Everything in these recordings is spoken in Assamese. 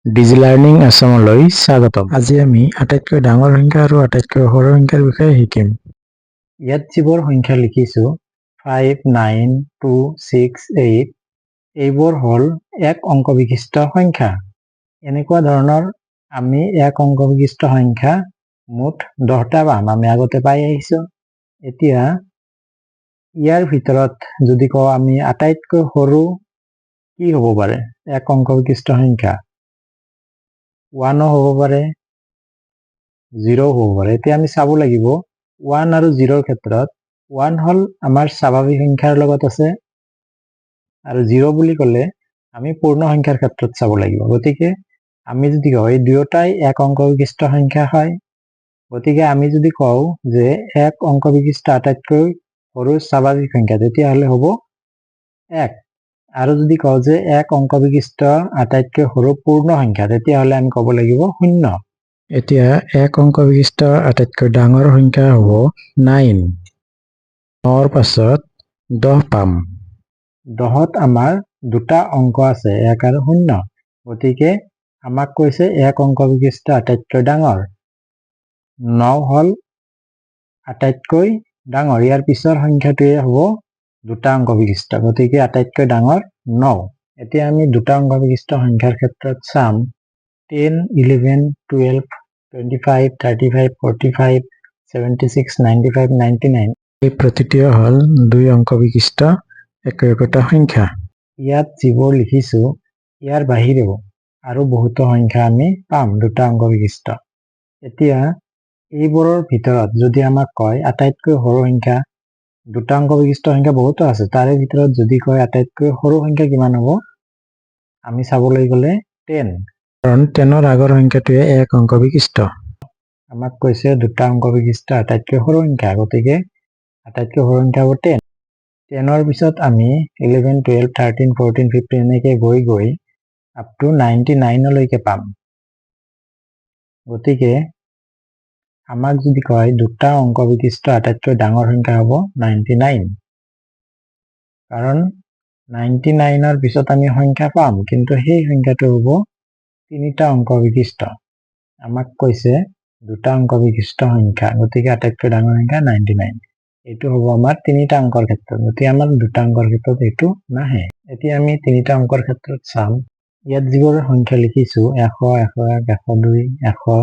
ডিজি লাৰ্ণিং আছামলৈ স্বাগতম। আজি আমি আটাইতকৈ ডাঙৰ সংখ্যা আৰু আটাইতকৈ সৰু সংখ্যাৰ বিষয়ে শিকিম। ইয়াত যিবোৰ সংখ্যা লিখিছো 5, 9, 2, 6, 8 এইবোৰ হ'ল এক অংক বিশিষ্ট সংখ্যা। এনেকুৱা ধৰণৰ আমি এক অংক বিশিষ্ট সংখ্যা মুঠ 10টা পাম, আমি আগতে পাই আহিছো। এতিয়া ইয়াৰ ভিতৰত যদি কওঁ আমি আটাইতকৈ সৰু কি হ'ব পাৰে এক অংক বিশিষ্ট সংখ্যা, 1 হ'ব পাৰে, 0 হ'ব পাৰে। এতিয়া আমি চাব লাগিব 1 আৰু 0ৰ ক্ষেত্ৰত 1 হ'ল আমাৰ স্বাভাৱিক সংখ্যাৰ লগত আছে আৰু 0 বুলি ক'লে আমি পূৰ্ণ সংখ্যাৰ ক্ষেত্ৰত চাব লাগিব। গতিকে আমি যদি কওঁ এই দুয়োটাই এক অংক বিশিষ্ট সংখ্যা হয়, গতিকে আমি যদি কওঁ যে এক অংক বিশিষ্ট আটাইতকৈ সৰু স্বাভাৱিক সংখ্যা তেতিয়াহ'লে হ'ব 1। আৰু যদি কওঁ যে এক অংক বিশিষ্ট আটাইতকৈ সৰু পূৰ্ণ সংখ্যা তেতিয়াহ'লে আমি ক'ব লাগিব 0। এতিয়া এক অংক বিশিষ্ট আটাইতকৈ ডাঙৰ সংখ্যা হ'ব 9। 9ৰ পাছত 10 পাম। 10ত আমাৰ দুটা অংক আছে, 1 আৰু 0। গতিকে আমাক কৈছে এক অংক বিশিষ্ট আটাইতকৈ ডাঙৰ। 9 হ'ল আটাইতকৈ ডাঙৰ, ইয়াৰ পিছৰ সংখ্যাটোৱে হ'ব দুটা অংক বিশিষ্ট, গতিকে আটাইতকৈ ডাঙৰ 9। এতিয়া আমি দুটা অংক বিশিষ্ট সংখ্যাৰ ক্ষেত্ৰত চাম 10, 11, 12, 25, 35, 45, 76, 95, 99 এই প্ৰতিটিও হ'ল দুই অংক বিশিষ্ট একোটা সংখ্যা। ইয়াত যিবোৰ লিখিছো ইয়াৰ বাহিৰেও আৰু বহুতো সংখ্যা আমি পাম দুটা অংক বিশিষ্ট। এতিয়া এইবোৰৰ ভিতৰত যদি আমাক কয় আটাইতকৈ সৰু সংখ্যা, দুটা অংক বিশিষ্ট সংখ্যা বহুতো আছে, তাৰে ভিতৰত যদি কয় আটাইতকৈ সৰু সংখ্যা কিমান হ'ব, আমি চাবলৈ গ'লে 10, কাৰণ 10ৰ আগৰ সংখ্যাটোৱে এক অংক বিশিষ্ট। আমাক কৈছে দুটা অংক বিশিষ্ট আটাইতকৈ সৰু সংখ্যা, গতিকে আটাইতকৈ সৰু সংখ্যা হ'ব 10। 10ৰ পিছত আমি 11, 12, 13, 14, 15 এনেকৈ গৈ গৈ আপ টু 99লৈকে পাম। গতিকে আমাক যদি কয় দুটা অংক বিশিষ্ট আটাইতকৈ ডাঙৰ সংখ্যা হ'ব 99, কাৰণ 99ৰ পিছত আমি সংখ্যা পাম, কিন্তু সেই সংখ্যাটো হ'ব তিনিটা অংক বিশিষ্ট। আমাক কৈছে দুটা অংক বিশিষ্ট সংখ্যা, গতিকে আটাইতকৈ ডাঙৰ সংখ্যা 99। এইটো হ'ব আমাৰ তিনিটা অংকৰ ক্ষেত্ৰত, গতিকে আমাৰ দুটা অংকৰ ক্ষেত্ৰত এইটো নাহে। এতিয়া আমি তিনিটা অংকৰ ক্ষেত্ৰত চাম। ইয়াত যিবোৰ সংখ্যা লিখিছো 100, 101, 102,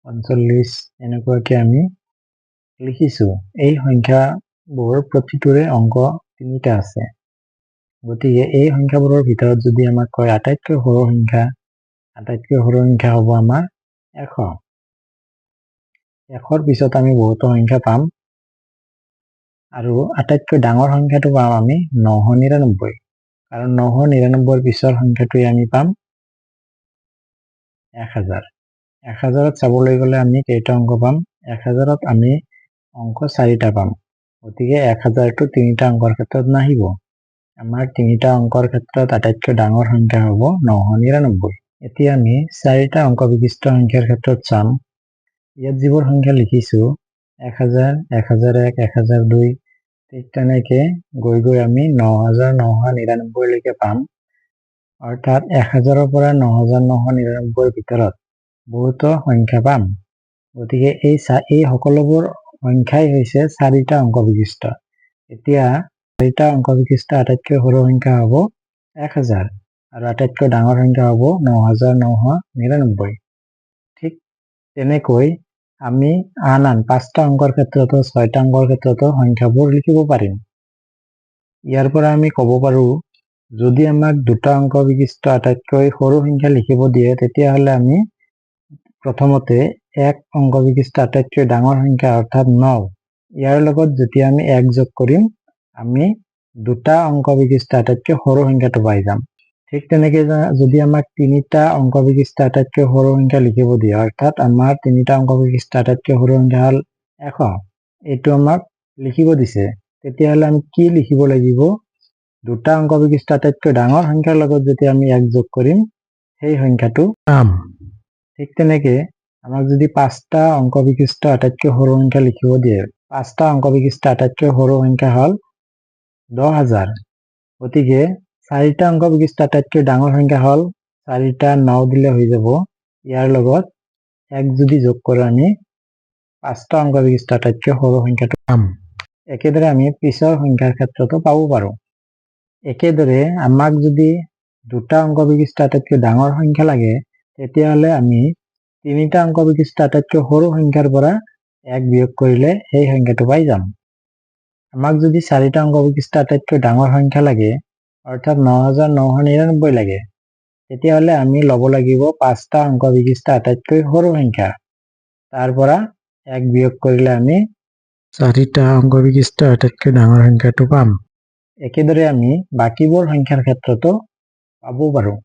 145 এনেকুৱাকে আমি লিখিছো। এই সংখ্যাবোৰ প্ৰতিটোৰে অংক তিনিটা আছে, গতিকে এই সংখ্যাবোৰৰ ভিতৰত যদি আমাক কয় আটাইতকৈ সৰু সংখ্যা, আটাইতকৈ সৰু সংখ্যা হ'ব আমাৰ 100। 100ৰ পিছত আমি বহুতো সংখ্যা পাম আৰু আটাইতকৈ ডাঙৰ সংখ্যাটো পাম আমি 999, কাৰণ 999ৰ পিছৰ সংখ্যাটোৱে আমি পাম 1000। 1000ত চাবলৈ গ'লে আমি কেইটা অংক পাম, 1000ত আমি অংক 4টা পাম, গতিকে 1000টো তিনিটা অংকৰ ক্ষেত্ৰত নাহিব। আমাৰ তিনিটা অংকৰ ক্ষেত্ৰত আটাইতকৈ ডাঙৰ সংখ্যা হ'ব 999। এতিয়া আমি 4টা অংক বিশিষ্ট সংখ্যাৰ ক্ষেত্ৰত চাম। ইয়াত যিবোৰ সংখ্যা লিখিছো 1000, 1001, 1002 ঠিক তেনেকে গৈ গৈ আমি 9999লৈকে পাম। অৰ্থাৎ 1000ৰ পৰা 9999ৰ ভিতৰত বহুতো সংখ্যা পাম, গতিকে এই সকলোবোৰ সংখ্যাই হৈছে 4টা অংক বিশিষ্ট। এতিয়া 4টা অংক বিশিষ্ট আটাইতকৈ সৰু সংখ্যা হ'ব 1000 আৰু আটাইতকৈ ডাঙৰ সংখ্যা হ'ব 9999। ঠিক তেনেকৈ আমি আন 5টা অংকৰ ক্ষেত্ৰতো 6টা অংকৰ ক্ষেত্ৰতো সংখ্যাবোৰ লিখিব পাৰিম। ইয়াৰ পৰা আমি ক'ব পাৰো যদি আমাক দুটা অংক বিশিষ্ট আটাইতকৈ সৰু সংখ্যা লিখিব দিয়ে তেতিয়াহ'লে আমি প্ৰথমতে এক অংক বিশিষ্ট আটাইতকৈ ডাঙৰ সংখ্যা অৰ্থাৎ 9, ইয়াৰ লগত যেতিয়া আমি 1 যোগ কৰিম আমি দুটা অংক বিশিষ্ট আটাইতকৈ সৰু সংখ্যাটো পাই যাম। ঠিক তেনেকে যদি আমাক তিনিটা অংক বিশিষ্ট আটাইতকৈ সৰু সংখ্যা লিখিব দিয়ে, অৰ্থাৎ আমাৰ তিনিটা অংক বিশিষ্ট আটাইতকৈ সৰু সংখ্যা হ'ল 100, এইটো আমাক লিখিব দিছে, তেতিয়াহ'লে আমি কি লিখিব লাগিব, দুটা অংক বিশিষ্ট আটাইতকৈ ডাঙৰ সংখ্যাৰ লগত যেতিয়া আমি 1 যোগ কৰিম সেই সংখ্যাটো পাম। ঠিক তেনেকে আমাক যদি 5টা অংক বিশিষ্ট আটাইতকৈ সৰু সংখ্যা লিখিব দিয়ে, 5টা অংক বিশিষ্ট আটাইতকৈ সৰু সংখ্যা হ'ল 10000, গতিকে 4টা অংক বিশিষ্ট আটাইতকৈ ডাঙৰ সংখ্যা হ'ল 4টা 9 দিলে হৈ যাব। ইয়াৰ লগত 1 যদি যোগ কৰোঁ আমি 5টা অংক বিশিষ্ট আটাইতকৈ সৰু সংখ্যাটো পাম। একেদৰে আমি পিছৰ সংখ্যাৰ ক্ষেত্ৰতো পাব পাৰোঁ। একেদৰে আমাক যদি 2টা অংক বিশিষ্ট আটাইতকৈ ডাঙৰ সংখ্যা লাগে, তেতিয়াহ'লে আমি 3টা অংক বিশিষ্ট আটাইতকৈ সৰু সংখ্যাৰ পৰা 1 বিয়োগ কৰিলে সেই সংখ্যাটো পাই যাম। আমাক যদি 4টা অংক বিশিষ্ট আটাইতকৈ ডাঙৰ সংখ্যা লাগে, অৰ্থাৎ 9999 লাগে, তেতিয়াহ'লে আমি ল'ব লাগিব 5টা অংক বিশিষ্ট আটাইতকৈ সৰু সংখ্যা। তাৰ পৰা 1 বিয়োগ কৰিলে আমি 4টা অংক বিশিষ্ট আটাইতকৈ ডাঙৰ সংখ্যাটো পাম। একেদৰে আমি বাকীবোৰ সংখ্যাৰ ক্ষেত্ৰতো পাব পাৰোঁ।